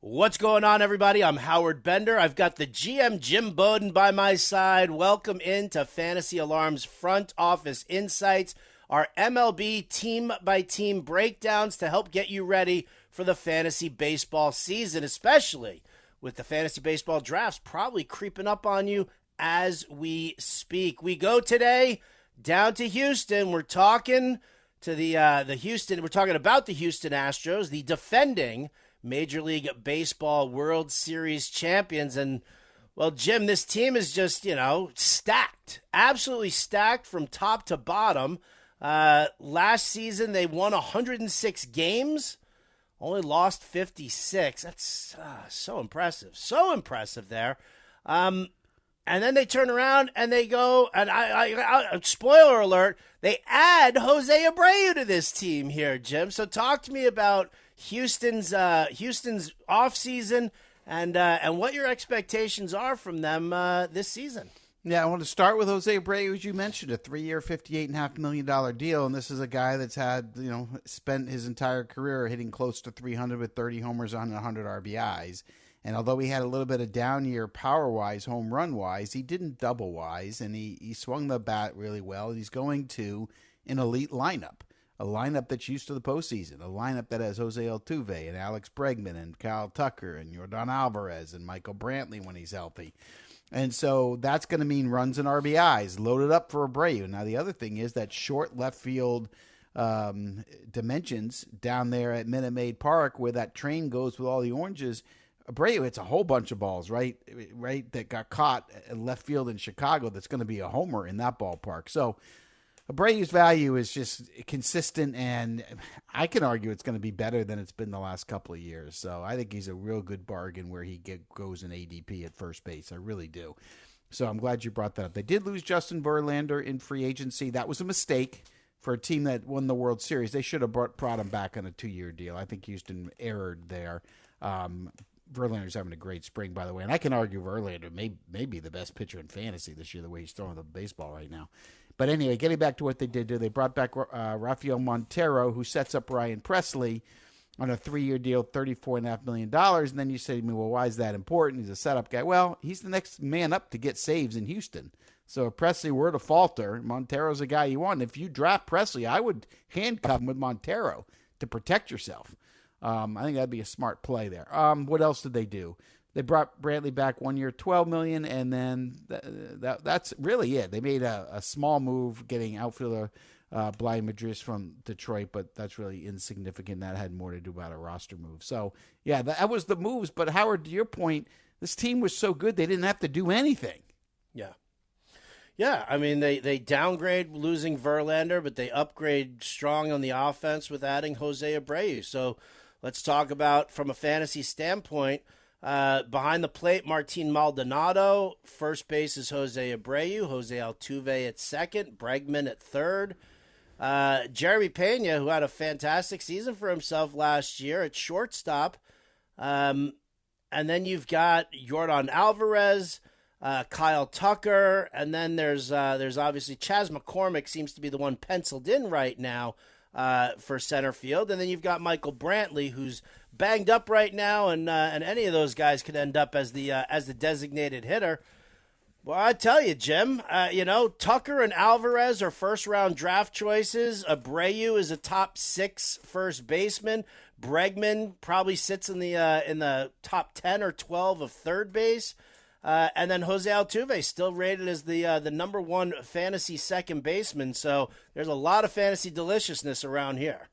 What's going on, everybody? I'm Howard Bender. I've got the GM, Jim Bowden, by my side. Welcome into Fantasy Alarm's Front Office Insights, our MLB team-by-team breakdowns to help get you ready for the fantasy baseball season, especially with the fantasy baseball drafts probably creeping up on you as we speak. We go today down to Houston. We're talking to We're talking about the Houston Astros, the defending Major League Baseball World Series champions. And, well, Jim, this team is just, stacked. Absolutely stacked from top to bottom. Last season, they won 106 games, only lost 56. That's so impressive. So impressive there. And then they turn around and they go, and I spoiler alert, they add Jose Abreu to this team here, Jim. So talk to me about Houston's offseason and what your expectations are from them this season. Yeah, I want to start with Jose Abreu, as you mentioned, a 3-year, $58.5 million deal. And this is a guy that's had, spent his entire career hitting close to 300 with 30 homers on 100 RBIs. And although he had a little bit of down year power-wise, home run-wise, he didn't double-wise, and he swung the bat really well. He's going to an elite lineup, a lineup that's used to the postseason, a lineup that has Jose Altuve and Alex Bregman and Kyle Tucker and Yordan Alvarez and Michael Brantley when he's healthy. And so that's going to mean runs and RBIs loaded up for Abreu. Now, the other thing is that short left field dimensions down there at Minute Maid Park where that train goes with all the oranges. Abreu hits a whole bunch of balls, right, that got caught at left field in Chicago. That's going to be a homer in that ballpark. So Abreu's value is just consistent, and I can argue it's going to be better than it's been the last couple of years. So I think he's a real good bargain where he goes in ADP at first base. I really do. So I'm glad you brought that up. They did lose Justin Verlander in free agency. That was a mistake for a team that won the World Series. They should have brought him back on a 2-year deal. I think Houston erred there. Verlander's having a great spring, by the way. And I can argue Verlander may be the best pitcher in fantasy this year, the way he's throwing the baseball right now. But anyway, getting back to what they did do, they brought back Rafael Montero, who sets up Ryan Presley on a 3-year deal, $34.5 million. And then you say to me, well, why is that important? He's a setup guy. Well, he's the next man up to get saves in Houston. So if Presley were to falter, Montero's a guy you want. If you draft Presley, I would handcuff him with Montero to protect yourself. I think that'd be a smart play there. What else did they do? They brought Brantley back 1 year, $12 million, and then that's really it. They made a small move getting outfielder Bly Madris from Detroit, but that's really insignificant. That had more to do about a roster move. So, yeah, that was the moves. But, Howard, to your point, this team was so good they didn't have to do anything. Yeah. Yeah, I mean, they downgrade losing Verlander, but they upgrade strong on the offense with adding Jose Abreu. So let's talk about, from a fantasy standpoint, behind the plate, Martin Maldonado. First base is Jose Abreu. Jose Altuve at second. Bregman at third. Jeremy Pena, who had a fantastic season for himself last year at shortstop. And then you've got Yordan Alvarez, Kyle Tucker, and then there's obviously Chas McCormick seems to be the one penciled in right now for center field, and then you've got Michael Brantley, who's banged up right now, and any of those guys could end up as the designated hitter. Well, I tell you, Jim, Tucker and Alvarez are first-round draft choices. Abreu is a top 6 first baseman. Bregman probably sits in the top 10 or 12 of third base. And then Jose Altuve still rated as the number 1 fantasy second baseman. So there's a lot of fantasy deliciousness around here.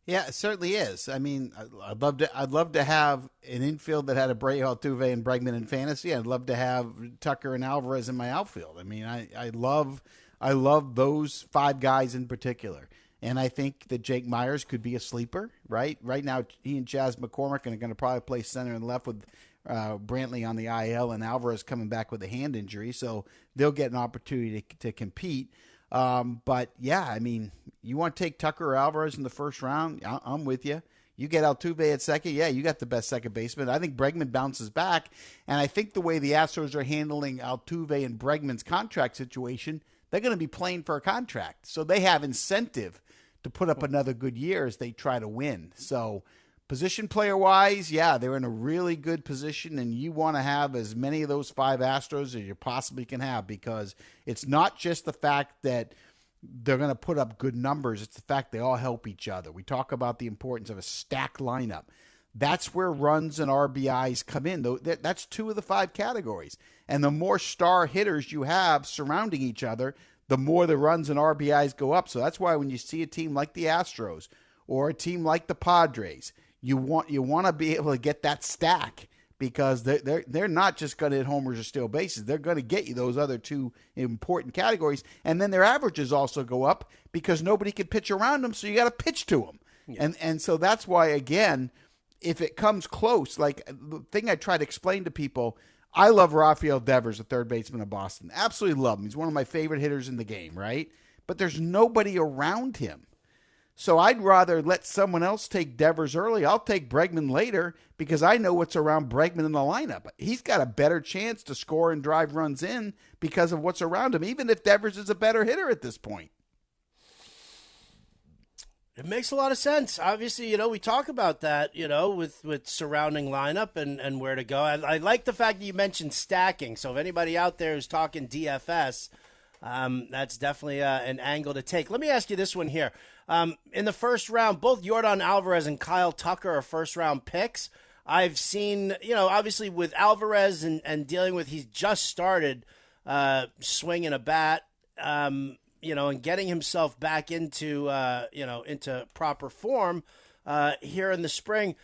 Yeah, it certainly is. I mean, I'd love to have an infield that had Abreu, Altuve, and Bregman in fantasy. I'd love to have Tucker and Alvarez in my outfield. I mean, I love those 5 guys in particular. And I think that Jake Myers could be a sleeper, right? Right now, he and Chas McCormick are going to probably play center and left with Brantley on the IL and Alvarez coming back with a hand injury. So they'll get an opportunity to compete. But, yeah, I mean, you want to take Tucker or Alvarez in the first round? I'm with you. You get Altuve at second, yeah, you got the best second baseman. I think Bregman bounces back, and I think the way the Astros are handling Altuve and Bregman's contract situation, they're going to be playing for a contract. So they have incentive to put up another good year as they try to win. So Position player wise, yeah, they're in a really good position, and you want to have as many of those 5 Astros as you possibly can have, because it's not just the fact that they're going to put up good numbers. It's the fact they all help each other. We talk about the importance of a stacked lineup. That's where runs and RBIs come in. That's 2 of the 5 categories. And the more star hitters you have surrounding each other, the more the runs and RBIs go up. So that's why when you see a team like the Astros or a team like the Padres, you want to be able to get that stack, because they're not just going to hit homers or steal bases. They're going to get you those other 2 important categories. And then their averages also go up because nobody can pitch around them, so you got to pitch to them. Yeah. And so that's why, again, if it comes close, like the thing I try to explain to people, I love Rafael Devers, the third baseman of Boston. Absolutely love him. He's one of my favorite hitters in the game, right? But there's nobody around him. So I'd rather let someone else take Devers early. I'll take Bregman later because I know what's around Bregman in the lineup. He's got a better chance to score and drive runs in because of what's around him, even if Devers is a better hitter at this point. It makes a lot of sense. Obviously, we talk about that, with surrounding lineup and where to go. I like the fact that you mentioned stacking. So if anybody out there who's talking DFS, that's definitely an angle to take. Let me ask you this one here. In the first round, both Yordan Alvarez and Kyle Tucker are first-round picks. I've seen, obviously with Alvarez and dealing with, he's just started swinging a bat, and getting himself back into, into proper form here in the spring.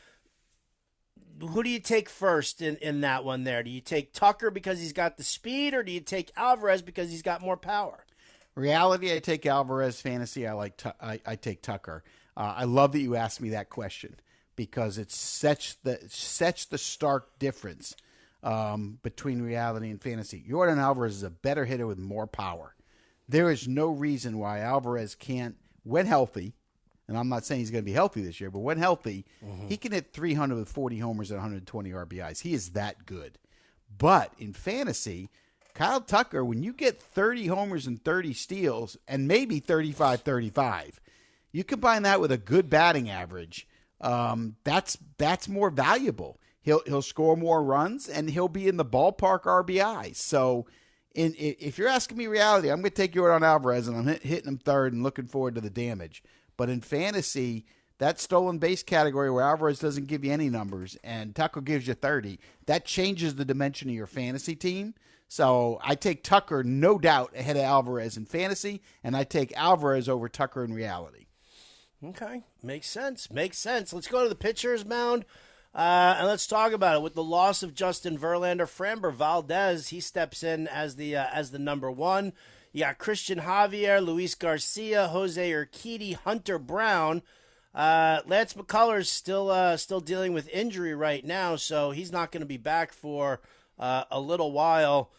Who do you take first in that one there? Do you take Tucker because he's got the speed, or do you take Alvarez because he's got more power? Reality, I take Alvarez. Fantasy, I take Tucker. I love that you asked me that question because it's such the stark difference between reality and fantasy. Yordan Alvarez is a better hitter with more power. There is no reason why Alvarez can't, when healthy, and I'm not saying he's going to be healthy this year, but when healthy, he can hit 300 with 40 homers and 120 RBIs. He is that good. But in fantasy, Kyle Tucker, when you get 30 homers and 30 steals and maybe 35-35, you combine that with a good batting average, that's more valuable. He'll score more runs, and he'll be in the ballpark RBIs. So if you're asking me reality, I'm going to take Yordan Alvarez, and I'm hitting him third and looking forward to the damage. But in fantasy, that stolen base category where Alvarez doesn't give you any numbers and Tucker gives you 30, that changes the dimension of your fantasy team. So I take Tucker, no doubt, ahead of Alvarez in fantasy, and I take Alvarez over Tucker in reality. Okay, makes sense. Let's go to the pitcher's mound, and let's talk about it. With the loss of Justin Verlander, Framber Valdez, he steps in as the number 1. You got Christian Javier, Luis Garcia, Jose Urquidy, Hunter Brown. Lance McCullers still dealing with injury right now, so he's not going to be back for a little while.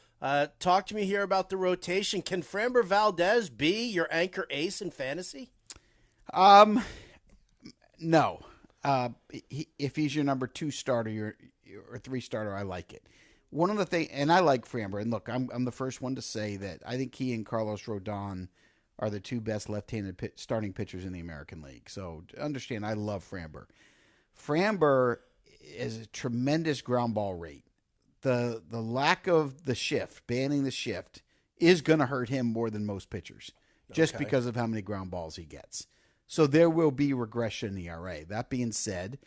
Talk to me here about the rotation. Can Framber Valdez be your anchor ace in fantasy? No. If he's your number 2 starter or 3 starter, I like it. One of the things, and I like Framber, and look, I'm the first one to say that I think he and Carlos Rodon are the 2 best left-handed starting pitchers in the American League. So understand, I love Framber. Framber is a tremendous ground ball rate. The lack of the shift, banning the shift, is going to hurt him more than most pitchers, just because of how many ground balls he gets. So there will be regression in ERA. That being said,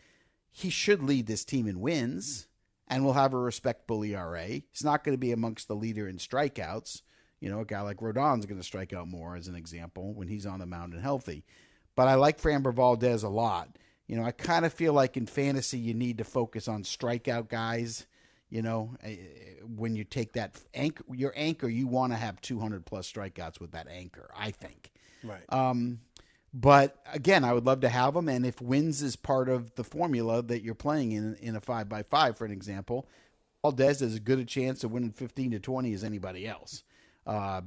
he should lead this team in wins and will have a respectable ERA. He's not going to be amongst the leader in strikeouts. A guy like Rodon's going to strike out more, as an example, when he's on the mound and healthy. But I like Framber Valdez a lot. I kind of feel like in fantasy you need to focus on strikeout guys. When you take that your anchor, you want to have 200-plus strikeouts with that anchor, I think. Right. But again, I would love to have him, and if wins is part of the formula that you're playing in a 5x5, for an example, Valdez has as good a chance of winning 15-20 as anybody else.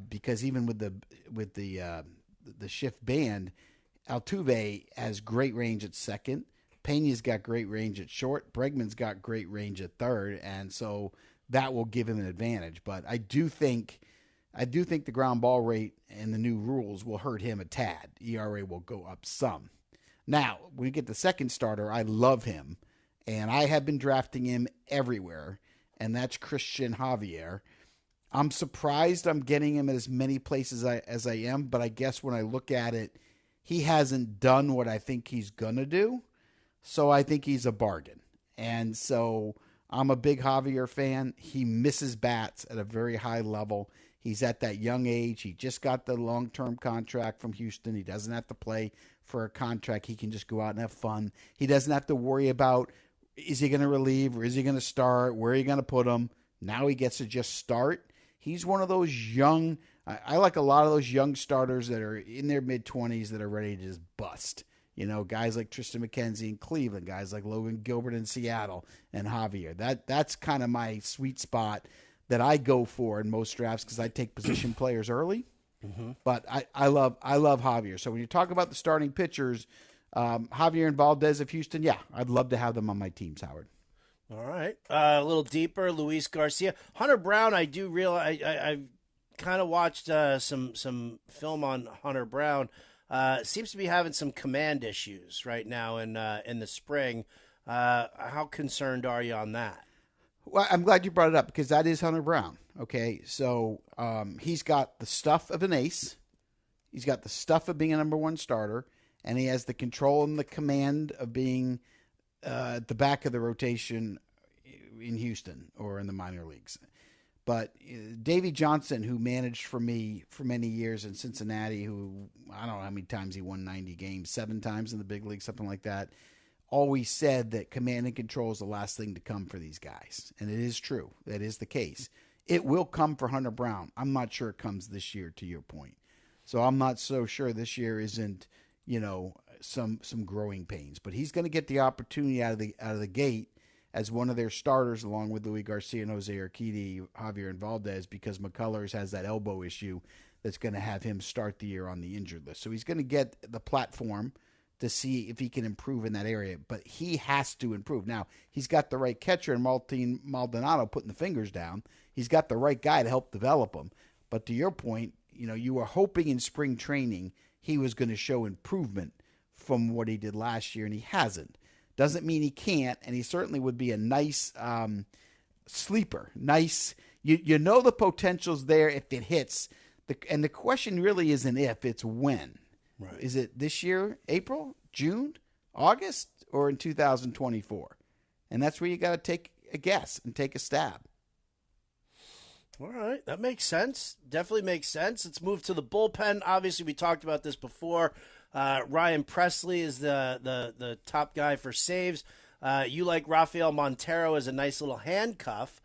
Because even with the shift band, Altuve has great range at second. Pena's got great range at short. Bregman's got great range at third, and so that will give him an advantage. But I do think the ground ball rate and the new rules will hurt him a tad. ERA will go up some. Now, when we get the second starter, I love him, and I have been drafting him everywhere, and that's Christian Javier. I'm surprised I'm getting him at as many places as I am, but I guess when I look at it, he hasn't done what I think he's going to do, so I think he's a bargain. And so I'm a big Javier fan. He misses bats at a very high level. He's at that young age. He just got the long-term contract from Houston. He doesn't have to play for a contract. He can just go out and have fun. He doesn't have to worry about, is he going to relieve or is he going to start? Where are you going to put him? Now he gets to just start. He's one of those young, I like a lot of those young starters that are in their mid-20s that are ready to just bust. You know, guys like Tristan McKenzie in Cleveland, guys like Logan Gilbert in Seattle, and Javier. That's kind of my sweet spot that I go for in most drafts because I take position players early. Mm-hmm. But I love Javier. So when you talk about the starting pitchers, Javier and Valdez of Houston, yeah, I'd love to have them on my teams, Howard. All right. A little deeper, Luis Garcia. Hunter Brown, I do realize I kind of watched some film on Hunter Brown. Seems to be having some command issues right now in the spring. How concerned are you on that? Well, I'm glad you brought it up because that is Hunter Brown. Okay, so he's got the stuff of an ace. He's got the stuff of being a number one starter, and he has the control and the command of being at the back of the rotation in Houston or in the minor leagues. But Davey Johnson, who managed for me for many years in Cincinnati, who I don't know how many times he won 90 games, 7 times in the big league, something like that, always said that command and control is the last thing to come for these guys. And it is true. That is the case. It will come for Hunter Brown. I'm not sure it comes this year, to your point. So I'm not so sure this year isn't, some growing pains. But he's going to get the opportunity out of the gate as one of their starters, along with Luis Garcia and Jose Urquidy, Javier and Valdez, because McCullers has that elbow issue that's going to have him start the year on the injured list. So he's going to get the platform to see if he can improve in that area, but he has to improve. Now, he's got the right catcher in Martin Maldonado putting the fingers down. He's got the right guy to help develop him. But to your point, you were hoping in spring training he was going to show improvement from what he did last year, and he hasn't. Doesn't mean he can't, and he certainly would be a nice sleeper. Nice, the potential's there if it hits. And the question really isn't if, it's when. Right. Is it this year, April, June, August, or in 2024? And that's where you got to take a guess and take a stab. All right, that makes sense. Definitely makes sense. Let's move to the bullpen. Obviously, we talked about this before. Ryan Presley is the top guy for saves. You like Rafael Montero as a nice little handcuff,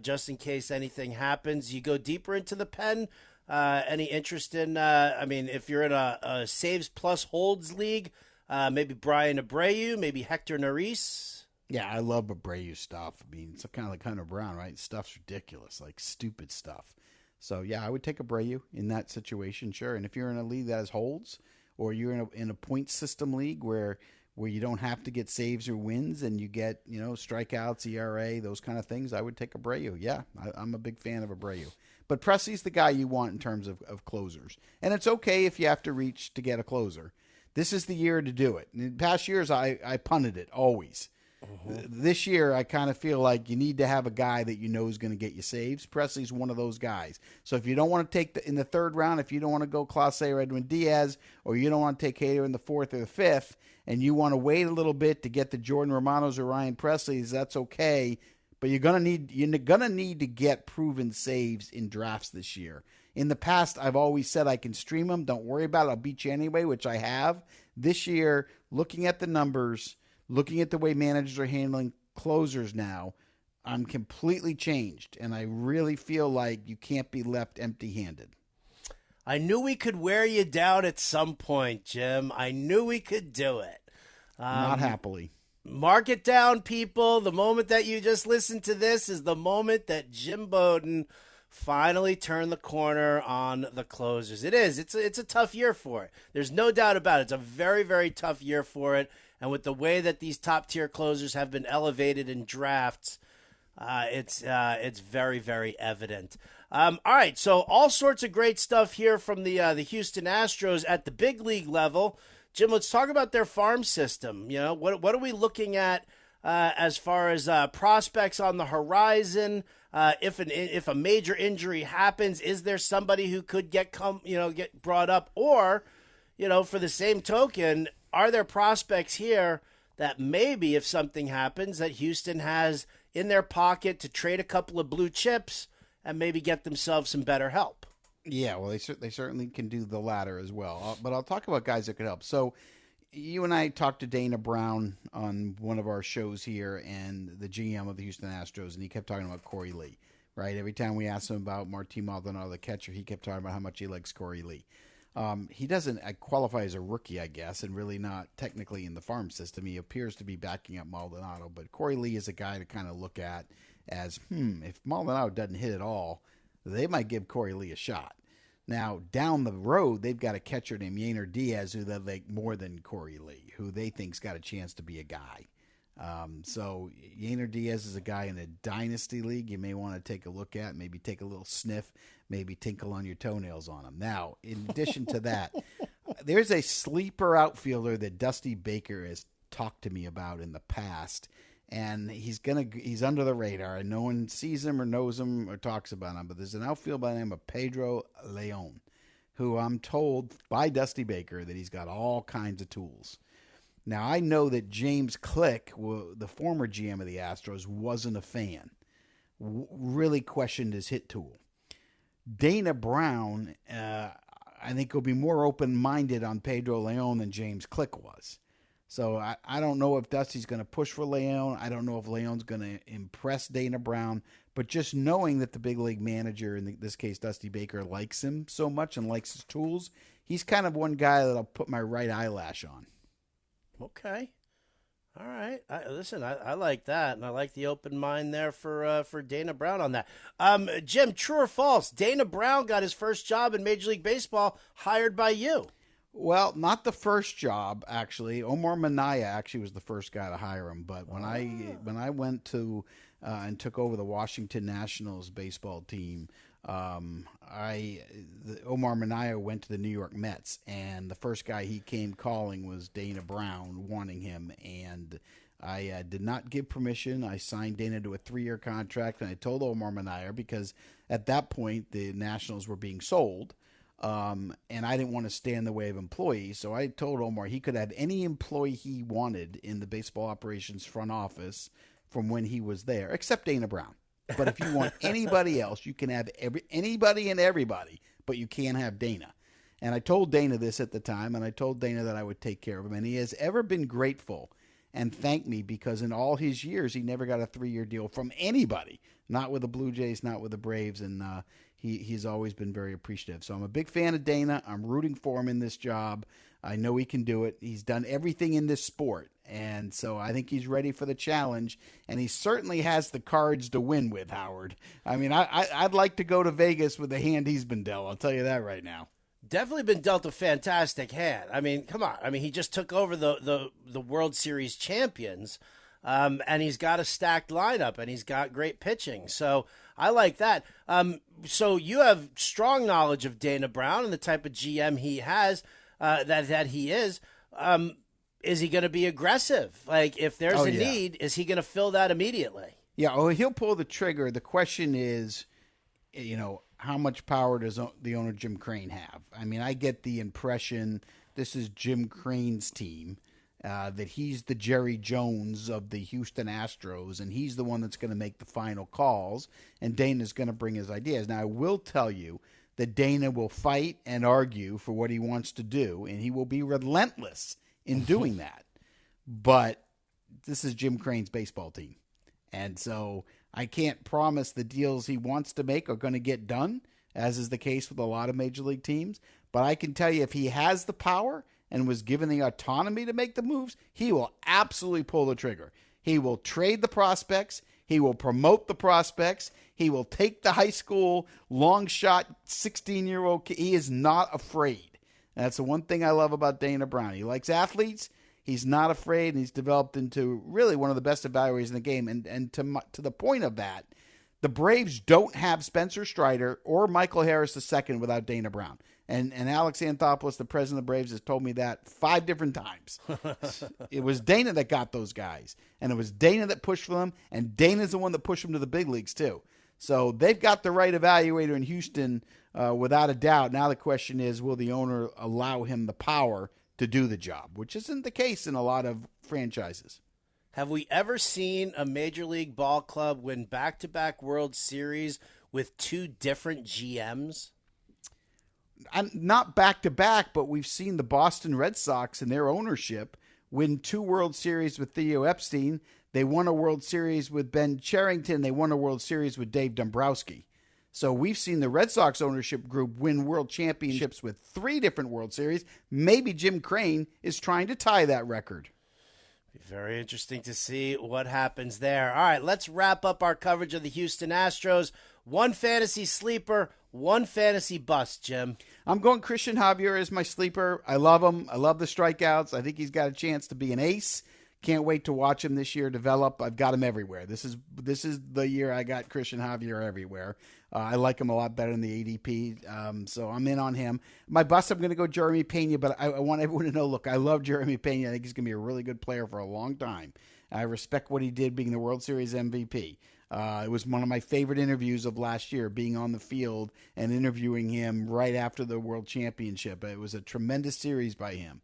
just in case anything happens. You go deeper into the pen. Any interest in, if you're in a saves plus holds league, maybe Brian Abreu, maybe Hector Neris? Yeah, I love Abreu stuff. I mean, it's kind of like Hunter Brown, right? Stuff's ridiculous, like stupid stuff. So, yeah, I would take Abreu in that situation, sure. And if you're in a league that has holds, or you're in a point system league where you don't have to get saves or wins and you get, strikeouts, ERA, those kind of things, I would take Abreu. Yeah, I'm a big fan of Abreu. But Presley's the guy you want in terms of closers. And it's okay if you have to reach to get a closer. This is the year to do it. In past years, I punted it always. Mm-hmm. This year, I kind of feel like you need to have a guy that is going to get you saves. Presley's one of those guys. So if you don't want to take in the third round, if you don't want to go Clase or Edwin Diaz, or you don't want to take Hader in the fourth or the fifth, and you want to wait a little bit to get the Jordan Romanos or Ryan Presleys, that's okay. But you're gonna need to get proven saves in drafts this year. In the past, I've always said I can stream them. Don't worry about it. I'll beat you anyway, which I have. This year, looking at the numbers, looking at the way managers are handling closers now, I'm completely changed, and I really feel like you can't be left empty-handed. I knew we could wear you down at some point, Jim. I knew we could do it. Not happily. Mark it down, people. The moment that you just listened to this is the moment that Jim Bowden finally turned the corner on the closers. It is. It's a tough year for it. There's no doubt about it. It's a very, very tough year for it. And with the way that these top-tier closers have been elevated in drafts, it's very, very evident. All right, so all sorts of great stuff here from the Houston Astros at the big league level. Jim, let's talk about their farm system. You know, what are we looking at as far as prospects on the horizon? If a major injury happens, is there somebody who could get brought up? Or, for the same token, are there prospects here that maybe if something happens that Houston has in their pocket to trade a couple of blue chips and maybe get themselves some better help? Yeah, well, they certainly can do the latter as well. But I'll talk about guys that could help. So you and I talked to Dana Brown on one of our shows here, and the GM of the Houston Astros, and he kept talking about Corey Lee, right? Every time we asked him about Martin Maldonado, the catcher, he kept talking about how much he likes Corey Lee. He doesn't qualify as a rookie, I guess, and really not technically in the farm system. He appears to be backing up Maldonado, but Corey Lee is a guy to kind of look at as, if Maldonado doesn't hit at all, they might give Corey Lee a shot. Now, down the road, they've got a catcher named Yainer Diaz who they like more than Corey Lee, who they think's got a chance to be a guy. So Yainer Diaz is a guy in a dynasty league you may want to take a look at, maybe take a little sniff, maybe tinkle on your toenails on him. Now, in addition to that, there's a sleeper outfielder that Dusty Baker has talked to me about in the past, and he's under the radar, and no one sees him or knows him or talks about him. But there's an outfielder by the name of Pedro Leon, who I'm told by Dusty Baker that he's got all kinds of tools. Now, I know that James Click, the former GM of the Astros, wasn't a fan. Really questioned his hit tool. Dana Brown, I think, will be more open-minded on Pedro Leon than James Click was. So I don't know if Dusty's going to push for Leon. I don't know if Leon's going to impress Dana Brown. But just knowing that the big league manager, in this case Dusty Baker, likes him so much and likes his tools, he's kind of one guy that I'll put my right eyelash on. Okay. All right. I like that, and I like the open mind there for Dana Brown on that. Jim, true or false? Dana Brown got his first job in Major League Baseball hired by you. Well, not the first job, actually. Omar Minaya actually was the first guy to hire him. But when I went to and took over the Washington Nationals baseball team, Omar Minaya went to the New York Mets, and the first guy he came calling was Dana Brown, wanting him. And I did not give permission. I signed Dana to a 3-year contract, and I told Omar Minaya, because at that point the Nationals were being sold. And I didn't want to stand in the way of employees, so I told Omar he could have any employee he wanted in the baseball operations front office from when he was there, except Dana Brown. But if you want anybody else, you can have anybody and everybody, but you can't have Dana. And I told Dana this at the time, and I told Dana that I would take care of him, and he has ever been grateful and thanked me, because in all his years, he never got a 3-year deal from anybody, not with the Blue Jays, not with the Braves, and he's always been very appreciative. So I'm a big fan of Dana. I'm rooting for him in this job. I know he can do it. He's done everything in this sport, and so I think he's ready for the challenge, and he certainly has the cards to win with, Howard. I mean, I'd like to go to Vegas with the hand he's been dealt. I'll tell you that right now. Definitely been dealt a fantastic hand. I mean, come on. I mean, he just took over the World Series champions, and he's got a stacked lineup, and he's got great pitching. So I like that. So you have strong knowledge of Dana Brown and the type of GM he has, that he is. Is he going to be aggressive? Like, if there's a need, is he going to fill that immediately? Yeah, he'll pull the trigger. The question is, how much power does the owner, Jim Crane, have? I mean, I get the impression this is Jim Crane's team, that he's the Jerry Jones of the Houston Astros, and he's the one that's going to make the final calls, and Dana's going to bring his ideas. Now, I will tell you that Dana will fight and argue for what he wants to do, and he will be relentless in doing that. But this is Jim Crane's baseball team, and so I can't promise the deals he wants to make are going to get done, as is the case with a lot of major league teams. But I can tell you, if he has the power and was given the autonomy to make the moves, he will absolutely pull the trigger. He will trade the prospects. He will promote the prospects. He will take the high school long shot 16-year-old kid. He is not afraid. And that's the one thing I love about Dana Brown. He likes athletes. He's not afraid, and he's developed into really one of the best evaluators in the game. And to the point of that, the Braves don't have Spencer Strider or Michael Harris II without Dana Brown. And Alex Anthopoulos, the president of the Braves, has told me that 5 different times. It was Dana that got those guys, and it was Dana that pushed for them, and Dana's the one that pushed them to the big leagues too. So they've got the right evaluator in Houston without a doubt. Now the question is, will the owner allow him the power to do the job, which isn't the case in a lot of franchises. Have we ever seen a Major League Ball club win back-to-back World Series with 2 different GMs? Not back-to-back, but we've seen the Boston Red Sox and their ownership win 2 World Series with Theo Epstein. They won a World Series with Ben Cherington. They won a World Series with Dave Dombrowski. So we've seen the Red Sox ownership group win world championships with 3 different World Series. Maybe Jim Crane is trying to tie that record. Very interesting to see what happens there. All right, let's wrap up our coverage of the Houston Astros. 1 fantasy sleeper, 1 fantasy bust, Jim. I'm going Christian Javier as my sleeper. I love him. I love the strikeouts. I think he's got a chance to be an ace. Can't wait to watch him this year develop. I've got him everywhere. This is the year I got Christian Javier everywhere. I like him a lot better than the ADP, so I'm in on him. My bust, I'm going to go Jeremy Pena, but I want everyone to know, look, I love Jeremy Pena. I think he's going to be a really good player for a long time. I respect what he did being the World Series MVP. It was one of my favorite interviews of last year, being on the field and interviewing him right after the World Championship. It was a tremendous series by him.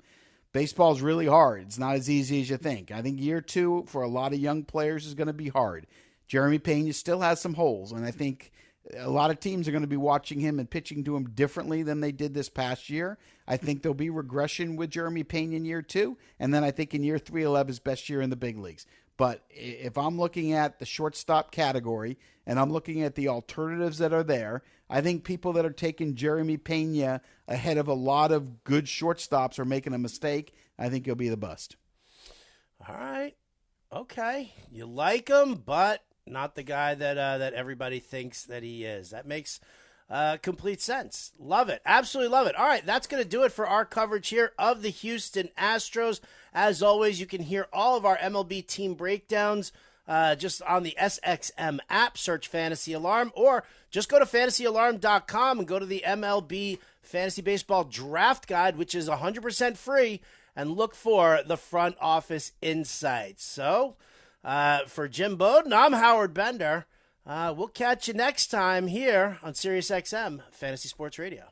Baseball's really hard. It's not as easy as you think. I think year 2 for a lot of young players is going to be hard. Jeremy Pena still has some holes, and I think a lot of teams are going to be watching him and pitching to him differently than they did this past year. I think there'll be regression with Jeremy Pena in year 2, and then I think in year 3 he'll have his best year in the big leagues. But if I'm looking at the shortstop category and I'm looking at the alternatives that are there, I think people that are taking Jeremy Pena ahead of a lot of good shortstops are making a mistake. I think he'll be the bust. All right. Okay. You like him, but not the guy that everybody thinks that he is. That makes complete sense. Love it. Absolutely love it. All right, that's going to do it for our coverage here of the Houston Astros. As always, you can hear all of our MLB team breakdowns just on the SXM app. Search Fantasy Alarm, or just go to fantasyalarm.com and go to the MLB Fantasy Baseball Draft Guide, which is 100% free, and look for the front office insights. So, for Jim Bowden, I'm Howard Bender. We'll catch you next time here on SiriusXM Fantasy Sports Radio.